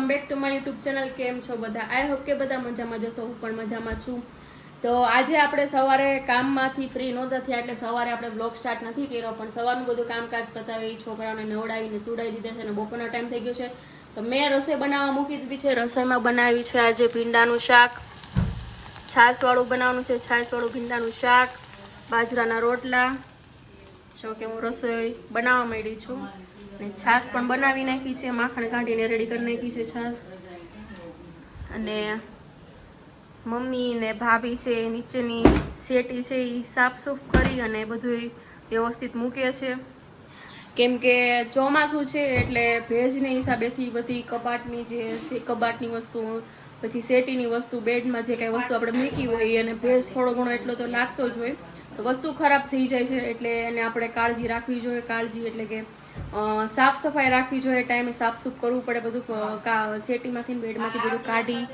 Back to my YouTube channel. કેમ છો બધા? આઈ હોપ કે બધા મજામાં જશો. હું પણ મજામાં છું. તો આજે આપણે સવારે કામમાંથી ફ્રી નહોતા થયા એટલે સવારે આપણે બ્લોગ સ્ટાર્ટ નથી કર્યો, પણ સવારનું બધું કામકાજ પતાવી છોકરાઓને નવડાવીને સુડાવી દીધા છે અને બપોરનો ટાઈમ થઈ ગયો છે. તો મેં રસોઈ બનાવવા મૂકી દીધી છે. રસોઈમાં બનાવી છે આજે ભીંડાનું શાક, છાશવાળું બનાવવાનું છે, છાશવાળું ભીંડાનું શાક, બાજરાના રોટલા. જો કે હું રસોઈ બનાવવા માંડી છું ને છાશ પણ બનાવી નાખી છે, માખણ કાઢીને રેડી કરી નાખી છે છાશ. અને મમ્મી ને ભાભી છે નીચેની શેટી છે એ સાફસૂફ કરી અને બધું વ્યવસ્થિત મૂકે છે, કેમ કે ચોમાસું છે એટલે ભેજને હિસાબેથી બધી કબાટની કબાટની વસ્તુ, પછી શેટીની વસ્તુ, બેડમાં જે કાંઈ વસ્તુ આપણે મૂકી હોય અને ભેજ થોડો ઘણો એટલો તો લાગતો જ હોય, તો વસ્તુ ખરાબ થઈ જાય છે. એટલે એને આપણે કાળજી રાખવી જોઈએ. કાળજી એટલે કે સાફ સફાઈ રાખવી જોઈએ, ટાઈમે સાફસૂફ કરવું પડે બધું, શેટીમાંથી બેડમાંથી બધું કાઢી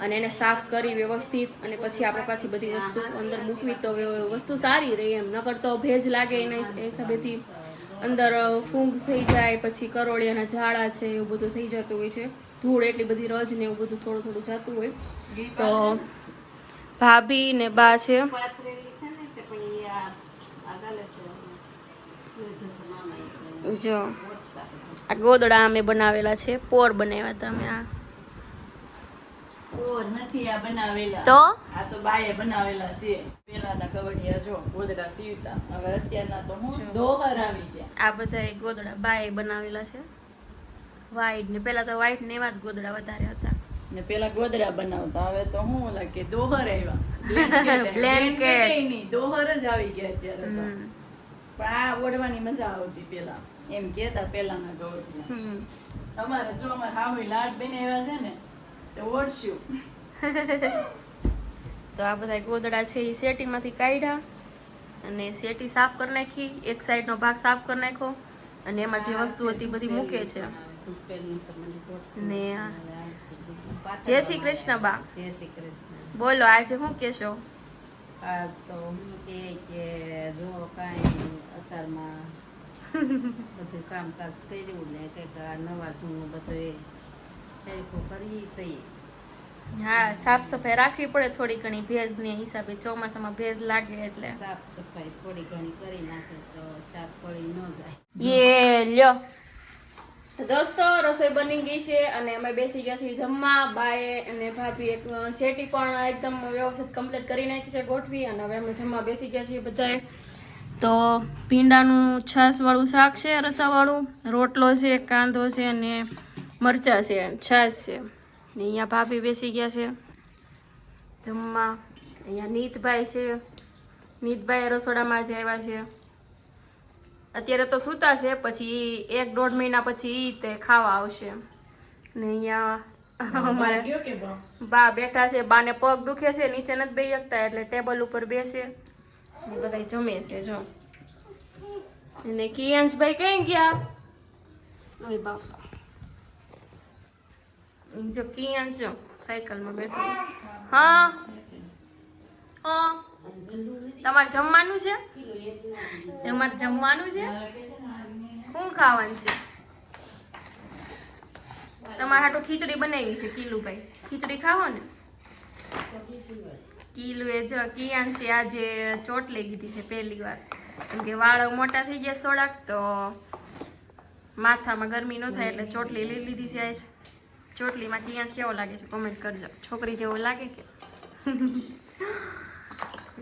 અને એને સાફ કરી વ્યવસ્થિત, અને પછી આપણે પાછી બધી વસ્તુ અંદર મૂકવી તો વસ્તુ સારી રહે એમ. નકર તો ભેજ લાગે એના હિસાબેથી અંદર ફૂંગ થઈ જાય, પછી કરોળિયાના ઝાડા છે એવું બધું થઈ જતું હોય છે, ધૂળ એટલી બધી રજ ને એવું બધું થોડું થોડું જતું હોય. તો ભાભી ને બા છે જો આ ગોદડા અમે બનાવેલા છે, પોર બનાવ્યા હતા અમે. આ પોર નથી આ બનાવેલા, તો આ તો બાએ બનાવેલા છે. પેલાના કવડિયા જો ગોદડા સીવતા, હવે અત્યારના તો હું દોહર આવી ગયા. આ બધા ગોદડા બાએ બનાવેલા છે, વ્હાઈટ ને. પેલા તો વ્હાઈટ ને એવા જ ગોદડા વધારે હતા ને પેલા ગોદડા બનાવતા, હવે તો હું લાગે દોહર આવ્યા. બ્લેન્કેટ નહીં, દોહર જ આવી ગયા અત્યારે તો. પણ આ ઓઢવાની મજા આવતી પેલા, એમ કેતા પેલાના ગવડિયા. અમારે જો અમારે હાવી લાડ બનાવ્યા છે ને તો ઓઢશું. તો આ બધા ગોદડા છે એ શેટીમાંથી કાઢ્યા અને શેટી સાફ કરી નાખી, એક સાઈડનો ભાગ સાફ કરી નાખ્યો અને એમાં જે વસ્તુ હતી બધી મૂકે છે. ને જય શ્રી કૃષ્ણ બા. બોલો આજે શું કેશો? આ તો કે જો કાંઈ અત્યારમાં બધું કામકાજ કર્યું ને કંઈક નવા જૂનું બધું હેરખું કરી સહી. હા, સાફ સફાઈ રાખવી પડે થોડી ઘણી, ભેજની હિસાબે. ચોમાસામાં ભેજ લાગે એટલે સાફ સફાઈ થોડી ઘણી કરી નાખે તો શાક ફળી ન જાય. યે લ્યો દોસ્તો, રસોઈ બની ગઈ છે અને અમે બેસી ગયા છીએ જમવા. બાએ અને ભાભી એક શેટી પણ એકદમ વ્યવસ્થિત કમ્પ્લીટ કરી નાખી છે, ગોઠવી, અને હવે અમે જમવા બેસી ગયા છીએ બધાએ. તો ભીંડાનું છાશવાળું શાક છે, રસાવાળું, રોટલો છે, કાંદો છે અને મરચાં છે, છાશ છે. ને અહીંયા ભાભી બેસી ગયા છે જમવા. અહીંયા નીતભાઈ છે, નીતભાઈ રસોડામાં જ આવ્યા છે. અત્યારે તો સૂતા છે, પછી 1-1.5 મહિના પછી તે ખાવા આવશે. ને અહીંયા અમારે બા બેઠા છે. બાને પગ દુખે છે, નીચે નથી બેસી શકતા એટલે ટેબલ ઉપર બેસે ને બધા જમે છે. જો અને કિયાંશભાઈ કઈ ગયા? ઓય બાપા, જો કિયાંશ જો સાયકલમાં બેઠો. હા હા, તમારે જમવાનું છે? તમારે જમવાનું છે? શું ખાવાનું છે? તમારે હાટું ખીચડી બનાવી છે કિલુભાઈ. ખીચડી ખાવો ને? કિલુ એ જો કિયાંશે આજે ચોટલી લીધી છે પહેલી વાર, કેમ કે વાળ મોટા થઈ ગયા થોડાક, તો માથામાં ગરમી ન થાય એટલે ચોટલી લઈ લીધી છે આજ. ચોટલીમાં કિયાંશ કેવો લાગે છે કોમેન્ટ કરજો. છોકરી જેવો લાગે કે?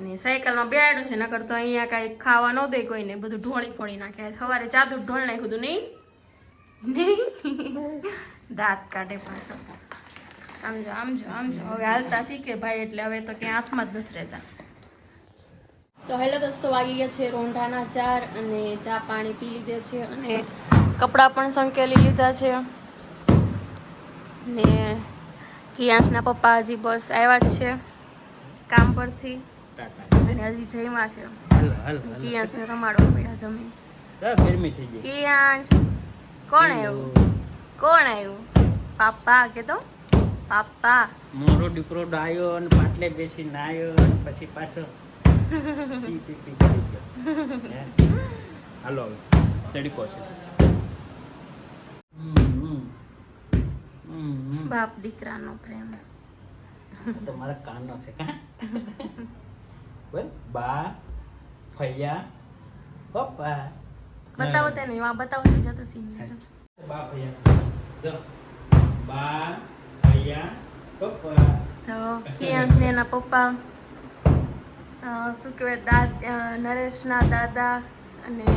ને સાયકલમાં બેહાડ્યું છે, નકર તો અહીંયા કાંઈ ખાવા ન દે કોઈને, બધું ઢોળી ફોડી નાખે. સવારે જાદુ ઢોળ નાખ્યું હતું નહીં? દાંત કાઢે પાછો. આમજો આમજો આમજો. હવે હાલતા શીખે ભાઈ, એટલે હવે તો ક્યાં હાથમાં જ નથી રહેતા. તો હેલો દોસ્તો, વાગી ગયા છે રોંઢાના 4 અને ચા પાણી પી લીધે છે અને કપડાં પણ સંકેલી લીધા છે. ને કિયાંશના પપ્પા હજી બસ આવ્યા જ છે કામ પરથી અને હજી જમ્યા છે. કિયાંશને રમાડવા પડ્યા જમીન. કિયાંશ કોણ આવ્યું? કોણ આવ્યું? પાપા કે તો પાપા. મોરો દીકરો ડાયો અને પાટલે બેસીને આવ્યો અને પછી પાછો સી પી કરી ગયો. હાલો હવે તડકો છે. બાપ દીકરાનો પ્રેમ. તો મારા કાનનો છે કા બોલ બા ફૈયા પપ્પા બતાવો તેને વા બતાવો તો જતો સીન બા ફૈયા જો બા ફૈયા પપ્પા તો કિયાંશ ને એના પપ્પા શું કહેવાય નરેશના દાદા અને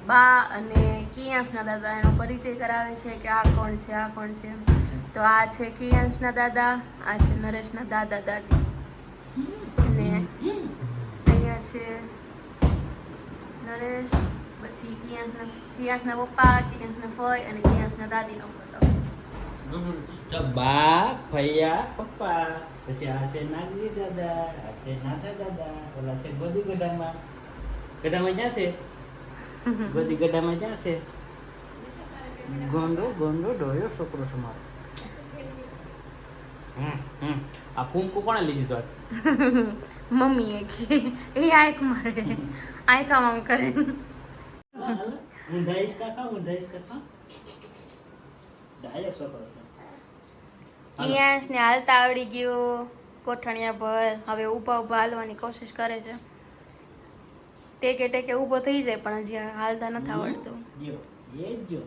બા અને કિયાંશના દાદા એનો પરિચય કરાવે છે કે આ કોણ છે આ કોણ છે. તો આ છે કિયાંશના દાદા, આ છે નરેશના દાદા દાદી અને અહીંયા છે નરેશ, પછી કિયાંશના પપ્પા, કિયાંશના ફઈ અને કિયાંશના દાદીનો ફોટો. તો બા ફૈયા પપ્પા, પછી આ છે નાગરી દાદા, આ છે નાથા દાદા, ઓલા છે ગોદી ગઢામાં ક્યાં છે ગોદી ગઢામાં ક્યાં છે ગોંડો ગોંડો ડોયો છોકરો છે મારો. આ કુંકુ કોણે લીધી તો મમ્મીએ કે એ આંખ મારે આંખામાં કરે. હું દઈશ કાકા ડાયો છોકરો છે. કિયાંશને હાલતા આવડી ગયું કોઠણિયા ભર. હવે ઊભા ઊભા હાલવાની કોશિશ કરે છે. ટેકે ટેકે ઊભો થઈ જાય પણ હજી હાલતા નથી આવડતું. જો એ જો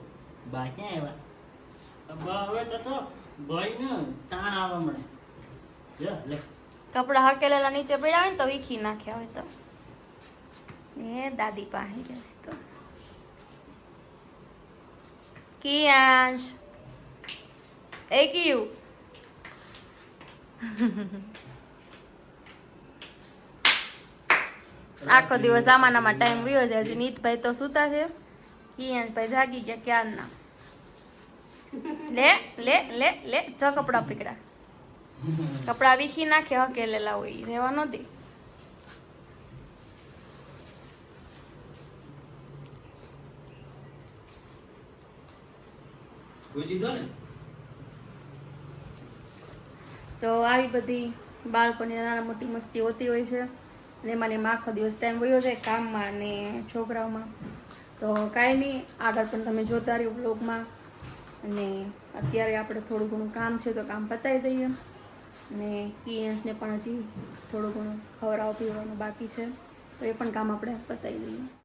બા ક્યાં આવ્યા બા હવે તો ભાઈ ને તાણ આવવા મળે. જો લે કપડા હકેલેલા નીચે પડ્યા હોય ને તો વીખી નાખ્યા હોય તો એ દાદી પાસે ગયા છે. તો કિયાંશ એ કયું આખો દિવસ આમાં ટાઈમ વયો જાય. હજી નીતભાઈ તો સુતા છે, કિયાંશભાઈ જાગી ગયા ક્યારના. લે લે લે લે જો કપડા પકડા, કપડા વીખી નાખે હકેલેલા હોય રહેવા ન દે. તો આવી બધી બાળકોની નાના મોટી મસ્તી હોતી હોય છે અને એમાં આખો દિવસ ટાઈમ વયો જાય કામમાં અને છોકરાઓમાં. તો કાંઈ નહીં, આગળ પણ તમે જોતા રહ્યો બ્લોગમાં. અને અત્યારે આપણે થોડું ઘણું કામ છે તો કામ પતાવી દઈએ અને કિયાંશને પણ હજી થોડું ઘણું ખવડાવવા પીવડાવવાનું બાકી છે તો એ પણ કામ આપણે પતાવી દઈએ.